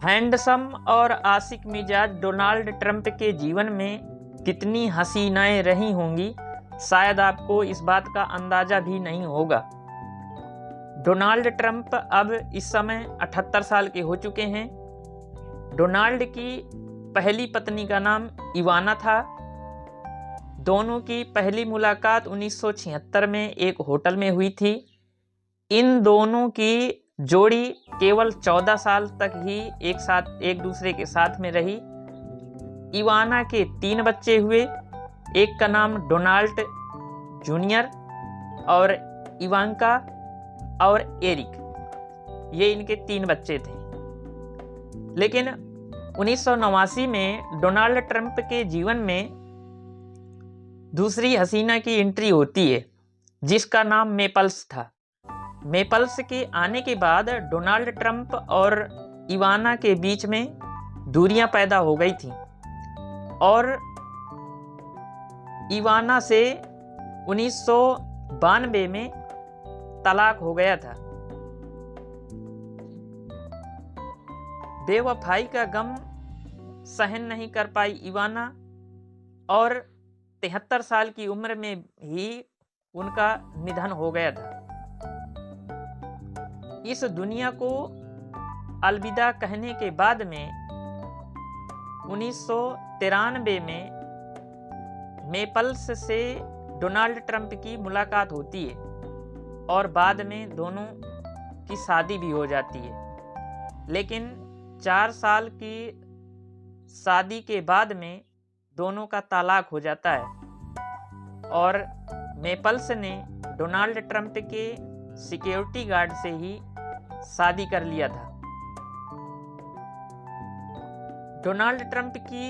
Handsome और आशिक मिजाज Donald Trump के जीवन में कितनी हसीनाएं रही होंगी, शायद आपको इस बात का अंदाजा भी नहीं होगा। डोनाल्ड ट्रंप अब इस समय 78 साल के हो चुके हैं। डोनाल्ड की पहली पत्नी का नाम इवाना था। दोनों की पहली मुलाकात 1976 में एक होटल में हुई थी। इन दोनों की जोड़ी केवल 14 साल तक ही एक दूसरे के साथ में रही। इवाना के 3 बच्चे हुए। एक का नाम डोनाल्ड जूनियर और इवांका और एरिक, ये इनके 3 बच्चे थे। लेकिन 1989 में डोनाल्ड ट्रंप के जीवन में दूसरी हसीना की एंट्री होती है, जिसका नाम मेपल्स था। मेपल्स के आने के बाद डोनाल्ड ट्रंप और इवाना के बीच में दूरियां पैदा हो गई थीं और इवाना से 1992 में तलाक हो गया था। बेवफाई का गम सहन नहीं कर पाई इवाना और 73 साल की उम्र में ही उनका निधन हो गया था। इस दुनिया को अलविदा कहने के बाद में 1993 में मेपल्स से डोनाल्ड ट्रंप की मुलाकात होती है और बाद में दोनों की शादी भी हो जाती है। लेकिन 4 साल की शादी के बाद में दोनों का तलाक हो जाता है और मेपल्स ने डोनाल्ड ट्रंप के सिक्योरिटी गार्ड से ही शादी कर लिया था। डोनाल्ड ट्रंप की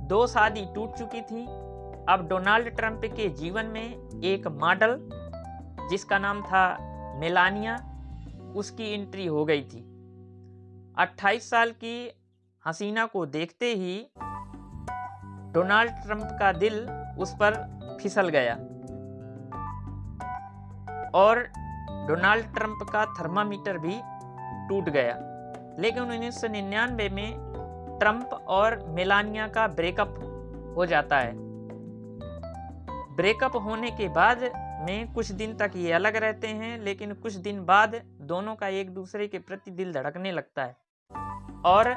2 शादी टूट चुकी थी। अब डोनाल्ड ट्रंप के जीवन में एक मॉडल जिसका नाम था मेलानिया, उसकी एंट्री हो गई थी। 28 साल की हसीना को देखते ही डोनाल्ड ट्रंप का दिल उस पर फिसल गया और डोनाल्ड ट्रंप का थर्मामीटर भी टूट गया। लेकिन 1999 में ट्रंप और मेलानिया का ब्रेकअप हो जाता है। ब्रेकअप होने के बाद में कुछ दिन तक ये अलग रहते हैं, लेकिन कुछ दिन बाद दोनों का एक दूसरे के प्रति दिल धड़कने लगता है और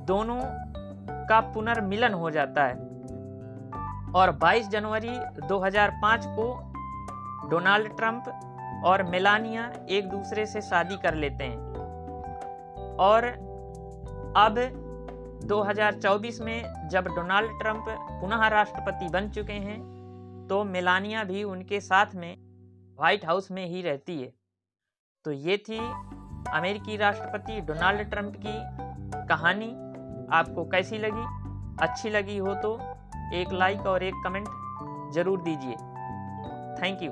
दोनों का पुनर्मिलन हो जाता है। और 22 जनवरी 2005 को डोनाल्ड ट्रंप और मेलानिया एक दूसरे से शादी कर लेते हैं। और अब 2024 में जब डोनाल्ड ट्रंप पुनः राष्ट्रपति बन चुके हैं तो मेलानिया भी उनके साथ में व्हाइट हाउस में ही रहती है। तो ये थी अमेरिकी राष्ट्रपति डोनाल्ड ट्रंप की कहानी। आपको कैसी लगी? अच्छी लगी हो तो एक लाइक और एक कमेंट जरूर दीजिए। Thank you.